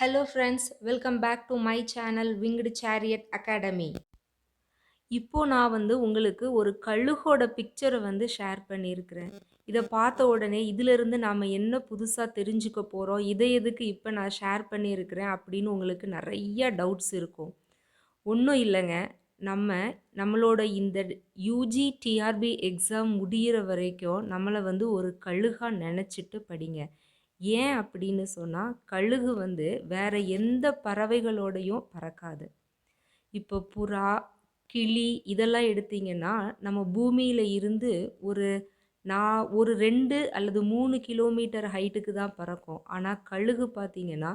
Hello friends, welcome back to my channel Winged Chariot Academy. இப்போ நான் உங்களுக்கு ஒரு கழுகோட பிக்சரை ஷேர் பண்ணியிருக்கிறேன். இதை பார்த்த உடனே இதிலிருந்து நாம் என்ன புதுசாக தெரிஞ்சுக்க போகிறோம், இதை எதுக்கு இப்போ நான் ஷேர் பண்ணியிருக்கிறேன் அப்படின்னு உங்களுக்கு நிறைய டவுட்ஸ் இருக்கும். ஒன்றும் இல்லைங்க, நம்மளோட இந்த யூஜி டிஆர்பி எக்ஸாம் முடிகிற வரைக்கும் நம்மளை ஒரு கழுகாக நினச்சிட்டு படிங்க. ஏன் அப்படின்னு சொன்னால், கழுகு வேற எந்த பறவைகளோடையும் பறக்காது. இப்போ புறா, கிளி இதெல்லாம் எடுத்தீங்கன்னா நம்ம பூமியில் இருந்து ஒரு 2 அல்லது 3 கிலோமீட்டர் ஹைட்டுக்கு தான் பறக்கும். ஆனால் கழுகு பார்த்தீங்கன்னா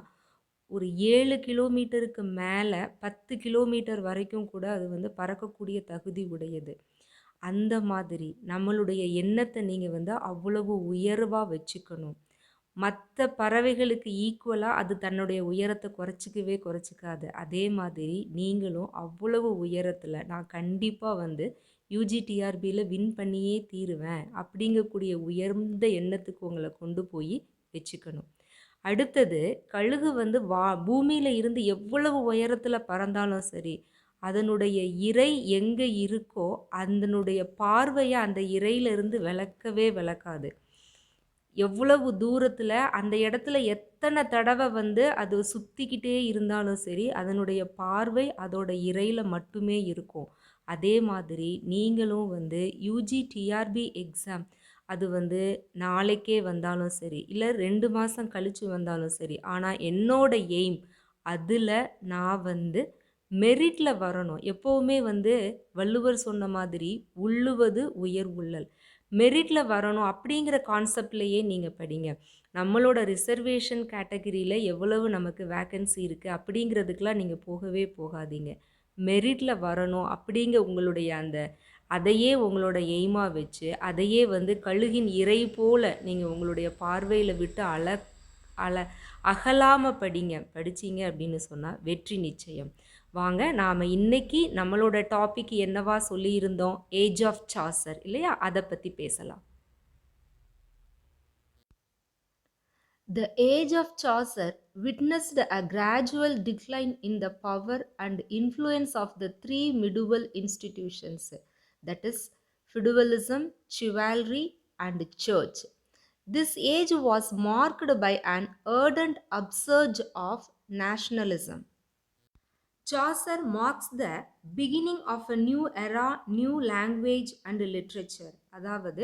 ஒரு 7 கிலோமீட்டருக்கு மேலே 10 கிலோமீட்டர் வரைக்கும் கூட அது பறக்கக்கூடிய தகுதி உடையது. அந்த மாதிரி நம்மளுடைய எண்ணத்தை நீங்கள் அவ்வளவு உயர்வாக வச்சுக்கணும். மற்ற பறவைகளுக்கு ஈக்குவலாக அது தன்னுடைய உயரத்தை குறைச்சிக்காது. அதே மாதிரி நீங்களும் அவ்வளவு உயரத்தில் நான் கண்டிப்பாக யூஜிடிஆர்பியில் வின் பண்ணியே தீருவேன் அப்படிங்கக்கூடிய உயர்ந்த எண்ணத்துக்கு உங்களை கொண்டு போய் வச்சுக்கணும். அடுத்தது, கழுகு பூமியில் இருந்து எவ்வளவு உயரத்தில் பறந்தாலும் சரி, அதனுடைய இரை எங்கே இருக்கோ அதனுடைய பார்வையை அந்த இறையிலிருந்து விலக்காது. எவ்வளவு தூரத்தில் அந்த இடத்துல எத்தனை தடவை அது சுற்றிக்கிட்டே இருந்தாலும் சரி, அதனுடைய பார்வை அதோட இறையில் மட்டுமே இருக்கும். அதே மாதிரி நீங்களும் யூஜி டிஆர்பி எக்ஸாம் அது நாளைக்கே வந்தாலும் சரி, இல்லை 2 மாதம் கழித்து வந்தாலும் சரி, ஆனால் என்னோட எய்ம் அதில் நான் மெரிட்டில் வரணும். எப்போவுமே வள்ளுவர் சொன்ன மாதிரி உள்ளுவது உயர் உள்ளல், மெரிட்டில் வரணும் அப்படிங்கிற கான்செப்ட்லேயே நீங்கள் படிங்க. நம்மளோட ரிசர்வேஷன் கேட்டகரியில் எவ்வளவு நமக்கு வேக்கன்சி இருக்குது அப்படிங்கிறதுக்கெலாம் நீங்கள் போகவே போகாதீங்க. மெரிட்டில் வரணும் அப்படிங்க உங்களுடைய அதையே உங்களோட எய்மாக வச்சு, அதையே கழுகின் இறை போல் நீங்கள் உங்களுடைய பார்வையில் விட்டு அகலாமல் படிச்சிங்க அப்படின்னு சொன்னால் வெற்றி நிச்சயம். வாங்க, நாம் இன்னைக்கு நம்மளோட டாபிக் என்னவா சொல்லியிருந்தோம், ஏஜ் ஆஃப் சாசர் இல்லையா, அதை பற்றி பேசலாம். The age of Chaucer witnessed a gradual decline in the power and influence of the three medieval institutions, that is, feudalism, chivalry, and church. This age was marked by an ardent upsurge of nationalism. Chaucer marks the beginning of a new era, new language and literature. அதாவது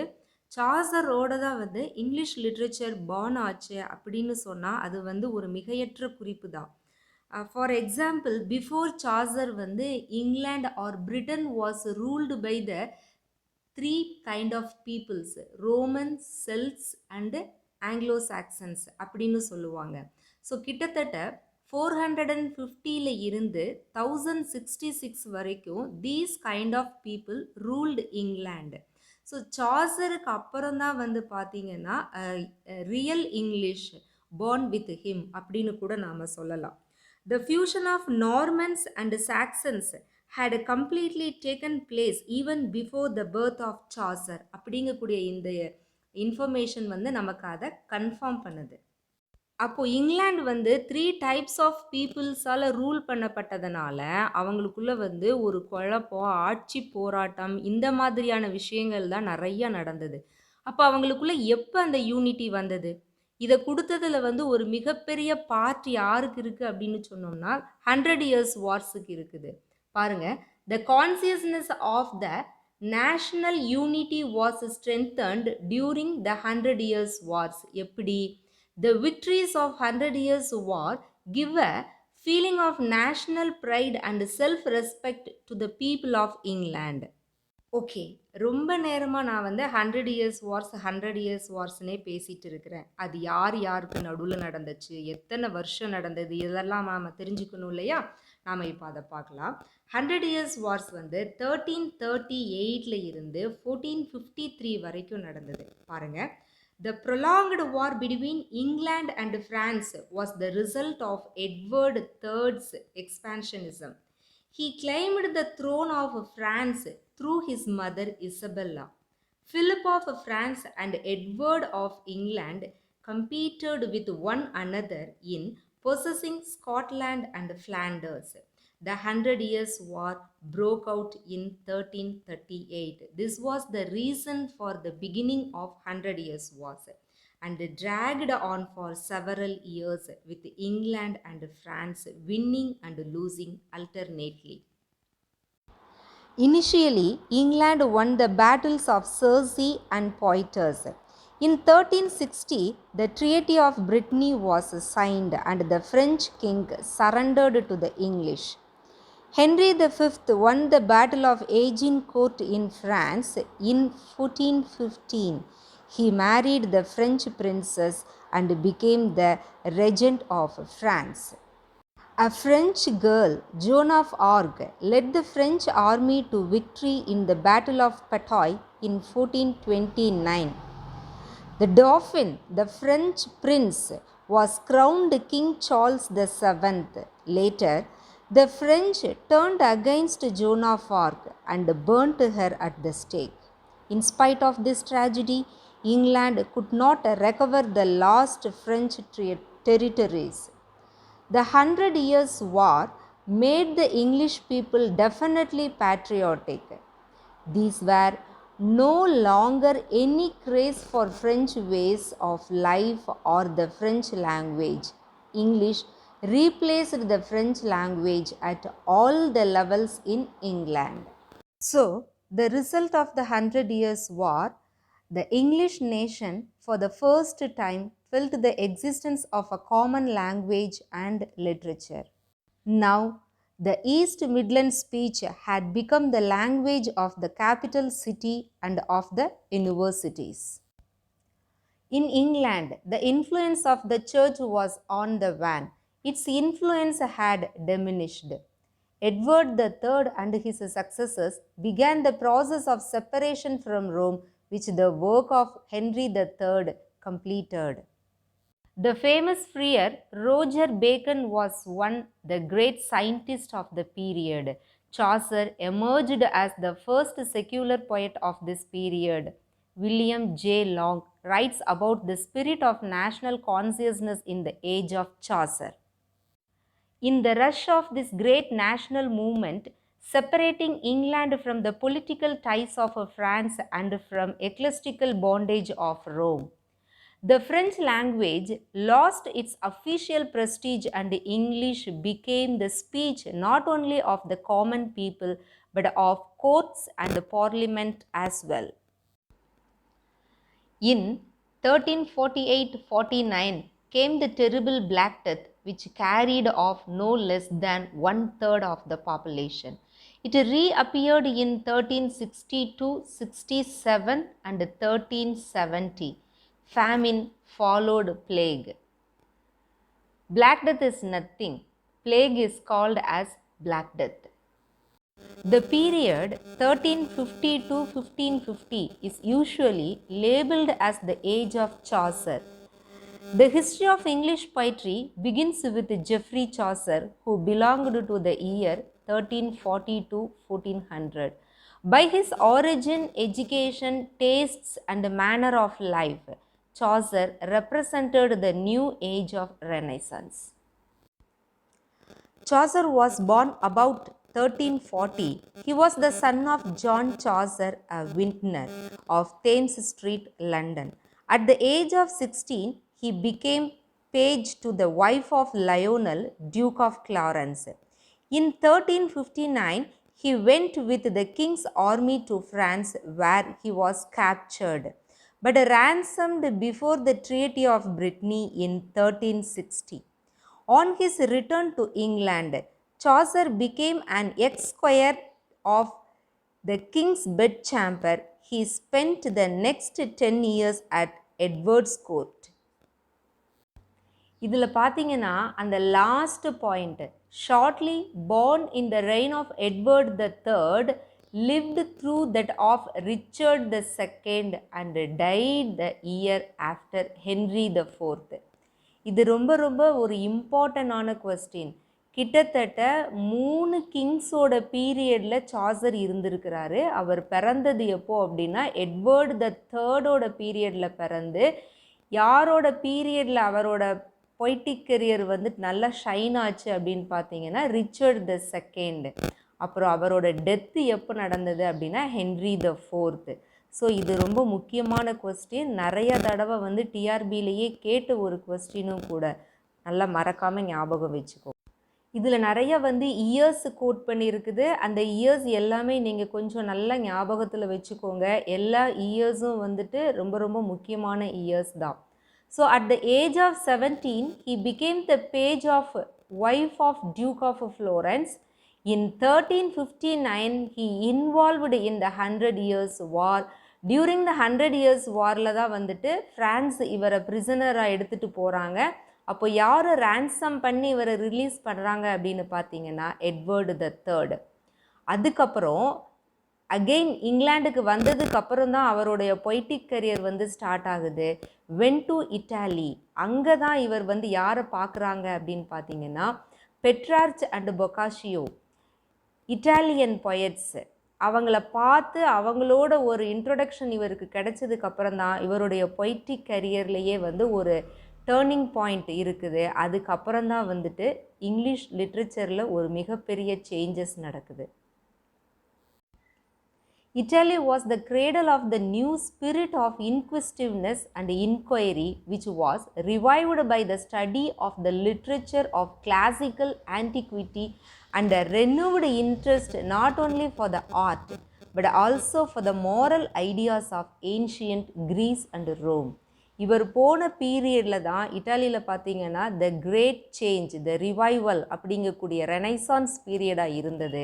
சாசரோட தான் English literature born ஆச்சு அப்படின்னு சொன்னால் அது ஒரு மிகையற்ற குறிப்பு தான். For example, before Chaucer England or Britain was ruled by the 3 kind of peoples, Romans, Celts and Anglo Saxons அப்படின்னு சொல்லுவாங்க. ஸோ கிட்டத்தட்ட 450 இருந்து 1066 வரைக்கும் these kind of people ruled England. So சாசருக்கு அப்புறம் தான் பார்த்தீங்கன்னா real English born with him அப்படின்னு கூட நாம் சொல்லலாம். The fusion of Normans and Saxons had completely taken place even before the birth of Chaucer அப்படிங்கக்கூடிய இந்த இன்ஃபர்மேஷன் நமக்கு அதை கன்ஃபார்ம் பண்ணுது. அப்போது இங்கிலாந்து 3 டைப்ஸ் ஆஃப் பீப்புள்ஸால் ரூல் பண்ணப்பட்டதுனால அவங்களுக்குள்ள ஒரு குழப்பம், ஆட்சி போராட்டம், இந்த மாதிரியான விஷயங்கள் தான் நிறைய நடந்தது. அப்போ அவங்களுக்குள்ள எப்போ அந்த யூனிட்டி வந்தது, இதை கொடுத்ததில் ஒரு மிகப்பெரிய பார்ட் யாருக்கு இருக்குது அப்படின்னு சொன்னோம்னா 100 years வார்ஸுக்கு இருக்குது. பாருங்கள், the consciousness of the national unity was strengthened during the 100 years wars. எப்படி? The victories of 100 years war give a feeling of national pride and self-respect to the people of England. Okay, ரொம்ப நேரமாக நான் 100 years wars 100 years warsனே பேசிகிட்டு இருக்கிறேன். அது யாருக்கு நடுவில் நடந்துச்சு, எத்தனை வருஷம் நடந்தது, இதெல்லாம் நாம் தெரிஞ்சுக்கணும் இல்லையா? நாம் இப்போ அதை பார்க்கலாம். 100 years wars 1338 இருந்து 1453 வரைக்கும் நடந்தது. பாருங்கள், the prolonged war between England and France was the result of Edward III's expansionism. He claimed the throne of France through his mother Isabella. Philip of France and Edward of England competed with one another in possessing Scotland and Flanders. The Hundred Years' War broke out in 1338. This was the reason for the beginning of Hundred Years' War and dragged on for several years with England and France winning and losing alternately. Initially, England won the battles of Crecy and Poitiers. In 1360, the Treaty of Brittany was signed and the French king surrendered to the English. Henry V won the Battle of Agincourt in France in 1415. He married the French princess and became the regent of France. A French girl, Joan of Arc, led the French army to victory in the Battle of Patay in 1429. The Dauphin, the French prince, was crowned King Charles VII. Later, the French turned against Joan of Arc and burnt her at the stake. In spite of this tragedy, England could not recover the lost French territories. The Hundred Years' War made the English people definitely patriotic. These were no longer any craze for French ways of life or the French language. English replaced the French language at all the levels in England. So, the result of the Hundred Years' War, the English nation for the first time felt the existence of a common language and literature. Now, the East Midlands speech had become the language of the capital city and of the universities. In England, the influence of the church was on the wane. Its influence had diminished. Edward III and his successors began the process of separation from Rome, which the work of Henry III completed. The famous friar Roger Bacon was one the great scientist of the period. Chaucer emerged as the first secular poet of this period. William J. Long writes about the spirit of national consciousness in the age of Chaucer. In the rush of this great national movement, separating England from the political ties of France and from ecclesiastical bondage of Rome, the French language lost its official prestige and English became the speech not only of the common people but of courts and parliament as well. In 1348-49 came the terrible Black Death, which carried off no less than one-third of the population. It reappeared in 1362-67 and 1370. Famine followed plague. Black Death is nothing. Plague is called as Black Death. The period 1350 to 1550 is usually labeled as the age of Chaucer. The history of English poetry begins with Geoffrey Chaucer, who belonged to the year 1340 to 1400. By his origin, education, tastes, and manner of life, Chaucer represented the new age of Renaissance. Chaucer was born about 1340. He was the son of John Chaucer, a vintner of Thames Street, London. At the age of 16, he became page to the wife of Lionel, Duke of Clarence. In 1359, he went with the king's army to France, where he was captured, but ransomed before the Treaty of Brittany in 1360. On his return to England, Chaucer became an esquire of the king's bedchamber. He spent the next 10 years at Edward's court. இதில் பார்த்தீங்கன்னா அந்த last point shortly born in the reign of Edward III lived through that of Richard II and died the year after Henry IV. இது ரொம்ப ரொம்ப ஒரு இம்பார்ட்டண்டான question. கிட்டத்தட்ட 3 கிங்ஸோட பீரியடில் சாசர் இருந்திருக்கிறாரு. அவர் பிறந்தது எப்போ அப்படின்னா எட்வர்டு த தேர்டோட பீரியடில் பிறந்து யாரோட பீரியடில் அவரோட பொய்டிக் கெரியர் வந்து நல்லா ஷைன் ஆச்சு அப்படின்னு பார்த்தீங்கன்னா ரிச்சர்ட் த செகண்ட். அப்புறம் அவரோட டெத்து எப்போ நடந்தது அப்படின்னா ஹென்ரி த ஃபோர்த்து. ஸோ இது ரொம்ப முக்கியமான கொஸ்டின், நிறைய தடவை வந்து டிஆர்பிலேயே கேட்ட ஒரு கொஸ்டினும் கூட. நல்லா மறக்காமல் ஞாபகம் வச்சுக்கோ. இதில் நிறைய வந்து இயர்ஸ் கோட் பண்ணியிருக்குது. அந்த இயர்ஸ் எல்லாமே நீங்கள் கொஞ்சம் நல்லா ஞாபகத்தில் வச்சுக்கோங்க. எல்லா இயர்ஸும் வந்துட்டு ரொம்ப ரொம்ப முக்கியமான இயர்ஸ் தான். So at the age of 17 he became the page of wife of Duke of Florence. In 1359 he involved in the 100 Years War. During the 100 Years வாரில் தான் வந்துட்டு ஃப்ரான்ஸ் இவரை பிரிசனராக எடுத்துகிட்டு போகிறாங்க. அப்போ யார் ரேன்சம் பண்ணி இவரை ரிலீஸ் பண்ணுறாங்க அப்படின்னு பார்த்தீங்கன்னா எட்வர்டு த தேர்டு. அதுக்கப்புறம் அகெயின் இங்கிலாந்துக்கு வந்ததுக்கப்புறம் தான் அவருடைய பொய்டிக் கரியர் வந்து ஸ்டார்ட் ஆகுது. When to Italy. அங்கே தான் இவர் வந்து யாரை பார்க்குறாங்க அப்படின்னு பார்த்தீங்கன்னா பெட்ரார்ச் அண்ட் பொக்காஷியோ, இட்டாலியன் பொயட்ஸ். அவங்கள பார்த்து அவங்களோட ஒரு இன்ட்ரொடக்ஷன் இவருக்கு கிடைச்சதுக்கப்புறம் தான் இவருடைய பொய்டிக் கரியர்லேயே வந்து ஒரு டேர்னிங் பாயிண்ட் இருக்குது. அதுக்கப்புறம் தான் வந்துட்டு இங்கிலீஷ் லிட்ரேச்சரில் ஒரு மிகப்பெரிய சேஞ்சஸ் நடக்குது. Italy was the cradle of the new spirit of inquisitiveness and inquiry, which was revived by the study of the literature of classical antiquity and a renewed interest not only for the art but also for the moral ideas of ancient Greece and Rome. இவர் போன பீரியடில் தான் இட்டாலியில் பார்த்தீங்கன்னா the great change, the revival அப்படிங்கக்கூடிய renaissance பீரியடாக இருந்தது.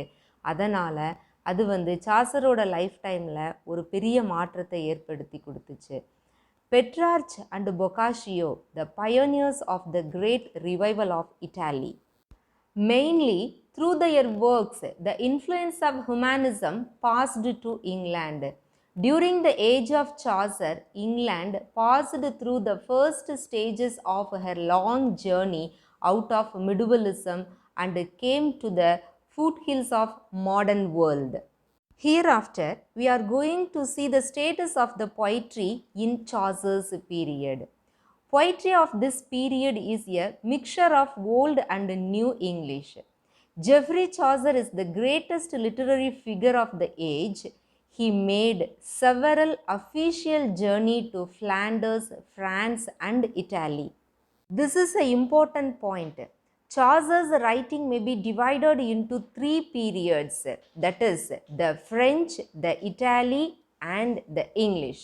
அதனால் அது வந்து சாசரோட லைஃப் டைமில் ஒரு பெரிய மாற்றத்தை ஏற்படுத்தி கொடுத்துச்சு. Petrarch and Boccaccio, the pioneers of the great revival of Italy. Mainly through their works, the influence of humanism passed to England. During the age of Chaucer, England passed through the first stages of her long journey out of medievalism and came to the foothills of modern world. Hereafter, we are going to see the status of the poetry in Chaucer's period. Poetry of this period is a mixture of old and new English. Geoffrey Chaucer is the greatest literary figure of the age. He made several official journeys to Flanders, France and Italy. This is an important point. Chaucer's writing may be divided into three periods, that is the French, the Italy and the English.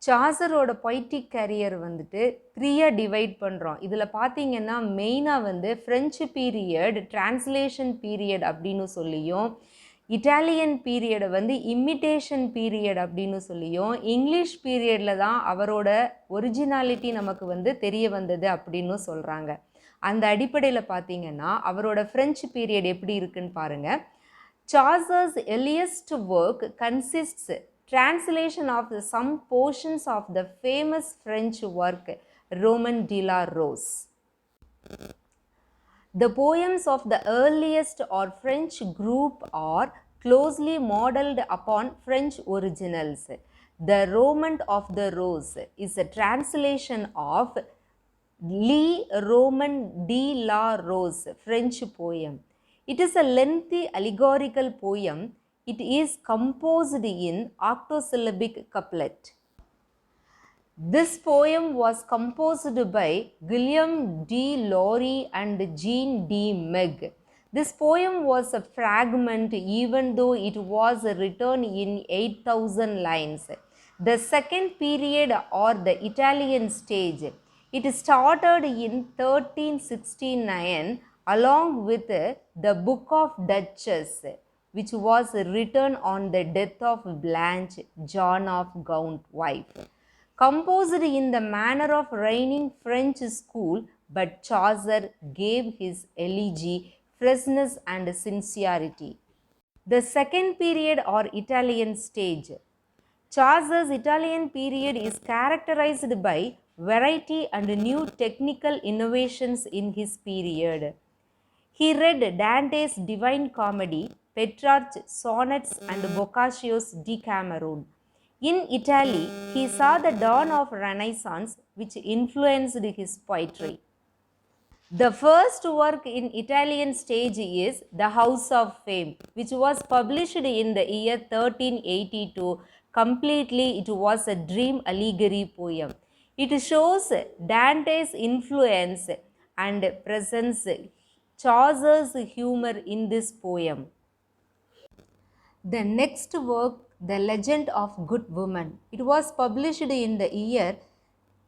சாசரோட poetic career வந்துட்டு 3 divide பண்ணுறோம். இதில் பார்த்தீங்கன்னா மெயினாக வந்து French period translation period அப்படின்னு சொல்லியும், Italian பீரியடை வந்து இமிட்டேஷன் பீரியட் அப்படின்னு சொல்லியும், இங்கிலீஷ் பீரியடில் தான் அவரோட ஒரிஜினாலிட்டி நமக்கு வந்து தெரிய வந்தது அப்படின்னு சொல்கிறாங்க. அந்த அடிப்படையில் பார்த்தீங்கன்னா அவரோட ஃப்ரெஞ்சு பீரியட் எப்படி இருக்குன்னு பாருங்கள். Saucers earliest work consists translation of some portions of the famous French work Roman de la Rose. The poems of the earliest or French group are closely modeled upon French originals. The Roman of the Rose is a translation of Le Roman de la Rose French poem. It is a lengthy allegorical poem. It is composed in octosyllabic couplet. This poem was composed by Guillaume de Lorry and Jean de Meg. This poem was a fragment even though it was written in 8,000 lines. The second period or the Italian stage, it started in 1369 along with the Book of Duchess, which was written on the death of Blanche, John of Gaunt's wife. Composed in the manner of reigning French school, but Chaucer gave his elegy freshness and sincerity. The second period or Italian stage. Chaucer's Italian period is characterized by variety and new technical innovations in his period. He read Dante's Divine Comedy, Petrarch's Sonnets and Boccaccio's Decameron. In Italy, he saw the dawn of Renaissance, which influenced his poetry. The first work in Italian stage is The House of Fame, which was published in the year 1382. Completely, it was a dream allegory poem. It shows Dante's influence and presents Chaucer's humor in this poem. The next work, The Legend of Good Woman, it was published in the year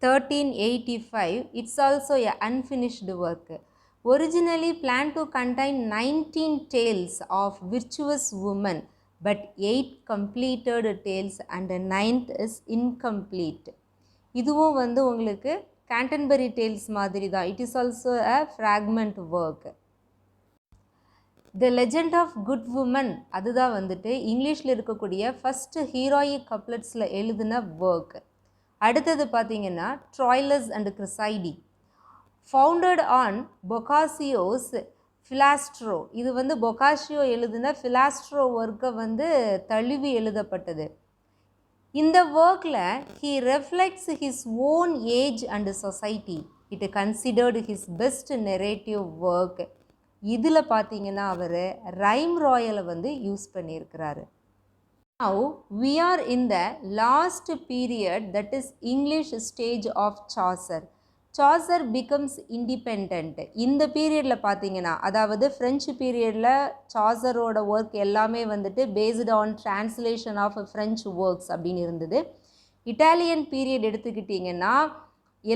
1385. It's also an unfinished work. Originally planned to contain 19 tales of virtuous women, but 8 completed tales and the 9th is incomplete. இதுவும் வந்து உங்களுக்கு கேண்டன்பரி tales மாதிரி தான். It is also a fragment work. The legend of good woman அதுதான் வந்துட்டு இங்கிலீஷில் இருக்கக்கூடிய first heroic கப்லெட்ஸில் எழுதின ஒர்க். அடுத்தது பார்த்தீங்கன்னா ட்ராய்லஸ் அண்ட் கிரிசைடி, ஃபவுண்டட் ஆன் பொக்காசியோஸ் ஃபிலாஸ்ட்ரோ. இது வந்து பொக்காசியோ எழுதின ஃபிலாஸ்ட்ரோ ஒர்க்கை வந்து தழுவி எழுதப்பட்டது. இந்த ஒர்க்கில் he reflects his own age and society. It considered his best narrative work. இதில் பார்த்தீங்கன்னா அவர் ரைம் ராயலை வந்து யூஸ் பண்ணியிருக்கிறாரு. Now we are in the last period, that is English stage of Chaucer. Chaucer becomes independent. இந்த பீரியடில் பார்த்தீங்கன்னா அதாவது French பீரியடில் சாசரோட work எல்லாமே வந்துட்டு based on translation of French works அப்படின்னு இருந்தது. இட்டாலியன் பீரியட் எடுத்துக்கிட்டிங்கன்னா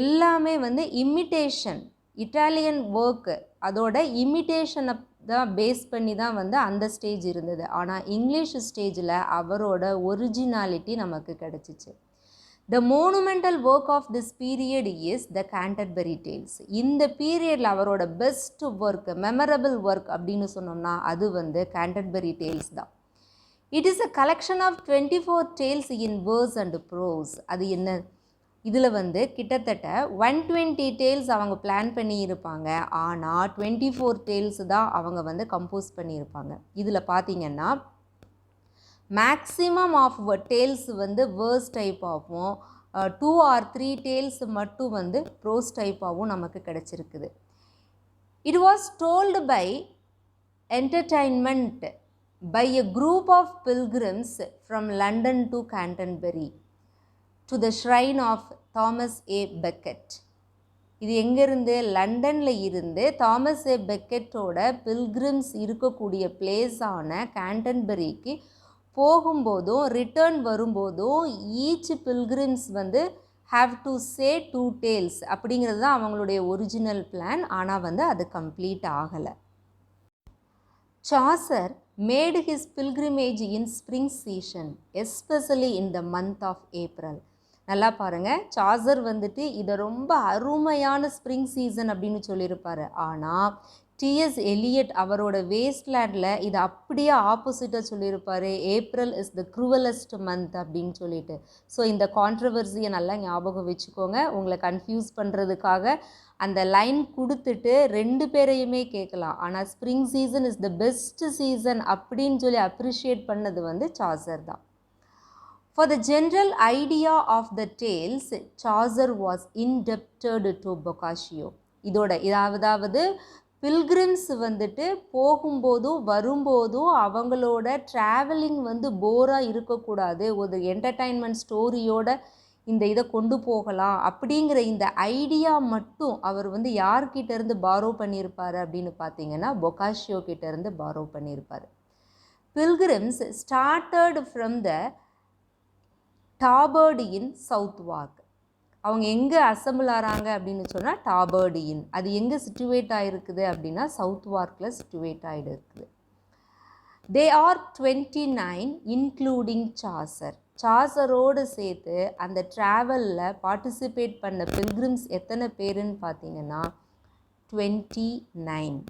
எல்லாமே வந்து இமிட்டேஷன், இட்டாலியன் ஒர்க்கு அதோட இமிட்டேஷனை தான் பேஸ் பண்ணி தான் வந்து அந்த ஸ்டேஜ் இருந்தது. ஆனால் இங்கிலீஷ் ஸ்டேஜில் அவரோட ஒரிஜினாலிட்டி நமக்கு கிடச்சிச்சு. The monumental work of this period is the Canterbury Tales. இந்த பீரியடில் அவரோட பெஸ்ட் ஒர்க், மெமரபிள் ஒர்க் அப்படின்னு சொன்னோம்னா அது வந்து கேண்டர்பரி டேல்ஸ் தான். It is a collection of 24 tales in verse and prose. அது என்ன, இதில் வந்து கிட்டத்தட்ட 120 டேல்ஸ் அவங்க பிளான் பண்ணியிருப்பாங்க, ஆனால் 24 டேல்ஸ் தான் அவங்க வந்து கம்போஸ் பண்ணியிருப்பாங்க. இதில் பார்த்தீங்கன்னா மேக்ஸிமம் ஆஃப் டேல்ஸ் வந்து வேர்ஸ் டைப்பாகவும் 2 or 3 டேல்ஸ் மட்டும் வந்து ப்ரோஸ் டைப்பாகவும் நமக்கு கிடச்சிருக்குது. It was told by entertainment by a group of pilgrims from London to Canterbury to the shrine of Thomas a Becket. இது எங்கேருந்து, லண்டனில் இருந்து தாமஸ் ஏ பெக்கெட்டோட பில்கிரிம்ஸ் இருக்கக்கூடிய பிளேஸான கேண்டன்பரிக்கு போகும்போதும் ரிட்டர்ன் வரும்போதும் ஈச் பில்கிரிம்ஸ் வந்து ஹாவ் டு சே 2 டேல்ஸ் அப்படிங்கிறது தான் அவங்களுடைய ஒரிஜினல் பிளான். ஆனால் வந்து அது கம்ப்ளீட் ஆகலை. Chaucer made his pilgrimage in spring season, especially in the month of April. நல்லா பாருங்கள், சாசர் வந்துட்டு இதை ரொம்ப அருமையான ஸ்ப்ரிங் சீசன் அப்படின்னு சொல்லியிருப்பார். ஆனால் டிஎஸ் எலியட் அவரோட வேஸ்ட்லேண்டில் இதை அப்படியே ஆப்போசிட்டாக சொல்லியிருப்பார். ஏப்ரல் இஸ் த க்ரூவலஸ்ட் மந்த் அப்படின்னு சொல்லிட்டு. ஸோ இந்த கான்ட்ரவர்சியை நல்லா ஞாபகம் வச்சுக்கோங்க. உங்களை கன்ஃபியூஸ் பண்ணுறதுக்காக அந்த லைன் கொடுத்துட்டு 2 பேரையுமே கேட்கலாம். ஆனால் spring season is the best season அப்படின்னு சொல்லி அப்ரிஷியேட் பண்ணது வந்து சாசர் தான். For the general idea of the tales, Chaucer was indebted to Boccaccio. இதாவது பில்கிரிம்ஸ் வந்துட்டு போகும்போதும் வரும்போதும் அவங்களோட ட்ராவலிங் வந்து போராக இருக்கக்கூடாது, ஒரு என்டர்டைன்மெண்ட் ஸ்டோரியோட இந்த இதை கொண்டு போகலாம் அப்படிங்கிற இந்த ஐடியா மட்டும் அவர் வந்து யார்கிட்டேருந்து பாரோ பண்ணியிருப்பார் அப்படின்னு பார்த்தீங்கன்னா பொக்காஷியோ கிட்டேருந்து பாரோ பண்ணியிருப்பார். Pilgrims started from the Tabard in Southwark. அவங்க எங்கே அசம்பிள் ஆகிறாங்க அப்படின்னு சொன்னால் டாபர்டு இன். அது எங்கே சிச்சுவேட் ஆகிருக்குது அப்படின்னா சவுத் வார்க்கில் சிச்சுவேட் ஆகிட்டு இருக்குது. They are 29 including Chaucer. சாசரோடு சேர்த்து அந்த ட்ராவலில் பார்ட்டிசிபேட் பண்ண பில்கிரிம்ஸ் எத்தனை பேருன்னு பார்த்தீங்கன்னா 29.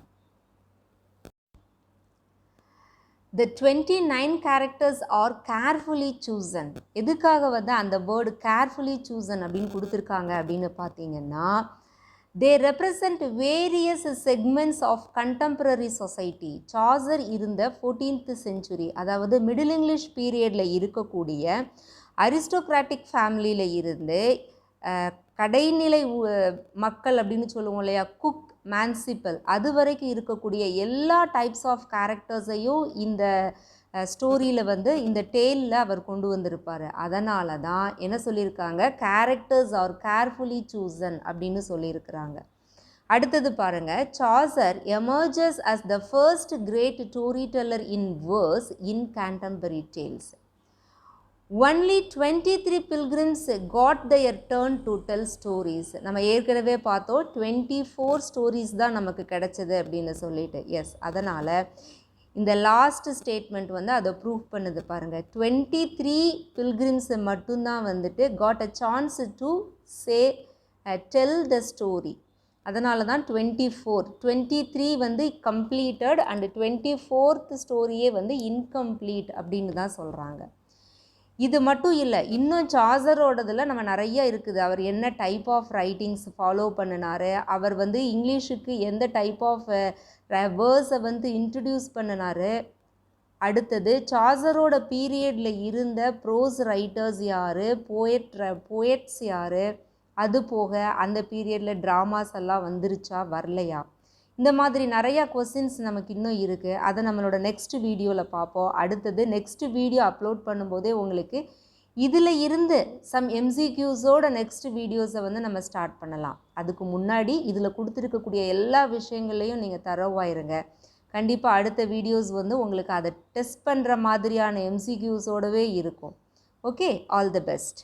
The 29 characters are carefully chosen. எதுக்காக வந்து அந்த வேர்டு carefully chosen அப்படின்னு கொடுத்துருக்காங்க அப்படின்னு பார்த்தீங்கன்னா they represent various segments of contemporary society. Chaucer இருந்த 14th century, அதாவது மிடில் இங்கிலீஷ் பீரியடில் இருக்கக்கூடிய அரிஸ்டோக்ராட்டிக் ஃபேமிலியில் இருந்து கடைநிலை மக்கள் அப்படின்னு சொல்லுவோம் இல்லையா, குக், மேன்சிபல், அது வரைக்கும் இருக்கக்கூடிய எல்லா டைப்ஸ் ஆஃப் கேரக்டர்ஸையும் இந்த ஸ்டோரியில் வந்து இந்த டேலில் அவர் கொண்டு வந்திருப்பார். அதனால தான் என்ன சொல்லியிருக்காங்க, கேரக்டர்ஸ் ஆர் கேர்ஃபுல்லி சூசன் அப்படின்னு சொல்லியிருக்கிறாங்க. அடுத்தது பாருங்கள், Chaucer emerges as the first great storyteller in verse in contemporary tales. Only 23 pilgrims got their turn to tell stories. நம்ம ஏற்கனவே பார்த்தோம் 24 ஸ்டோரிஸ் தான் நமக்கு கிடைச்சது அப்படின்னு சொல்லிட்டு. எஸ், அதனால் இந்த லாஸ்ட் ஸ்டேட்மெண்ட் வந்து அதை ப்ரூவ் பண்ணுது பாருங்கள். 23 பில்கிரிம்ஸ் மட்டும்தான் வந்துட்டு got a chance to tell the story. அதனால தான் 23 வந்து கம்ப்ளீட்டட் அண்ட் 24th ஸ்டோரியே வந்து இன்கம்ப்ளீட் அப்படின்னு தான் சொல்கிறாங்க. இது மட்டும் இல்லை, இன்னும் சாசரோடதில் நம்ம நிறைய இருக்குது. அவர் என்ன டைப் ஆஃப் ரைட்டிங்ஸ் ஃபாலோ பண்ணினார், அவர் வந்து இங்கிலீஷுக்கு எந்த டைப் ஆஃப் வேர்ஸை வந்து இன்ட்ரடியூஸ் பண்ணினார். அடுத்தது சாசரோட பீரியடில் இருந்த ப்ரோஸ் ரைட்டர்ஸ் யார், போயட்ஸ் யார், அது போக அந்த பீரியடில் ட்ராமாஸ் எல்லாம் வந்துருச்சா வரலையா, இந்த மாதிரி நிறையா கொஸ்டின்ஸ் நமக்கு இன்னும் இருக்குது. அதை நம்மளோட நெக்ஸ்ட் வீடியோவில் பார்ப்போம். அடுத்தது நெக்ஸ்ட் வீடியோ அப்லோட் பண்ணும்போதே உங்களுக்கு இதில் இருந்து சம் எம்சிக்யூஸோட நெக்ஸ்ட் வீடியோஸை வந்து நம்ம ஸ்டார்ட் பண்ணலாம். அதுக்கு முன்னாடி இதில் கொடுத்துருக்கக்கூடிய எல்லா விஷயங்கள்லையும் நீங்கள் தரவாயிருங்க. கண்டிப்பாக அடுத்த வீடியோஸ் வந்து உங்களுக்கு அதை டெஸ்ட் பண்ணுற மாதிரியான எம்சிக்யூஸோடவே இருக்கும். Okay, all the best.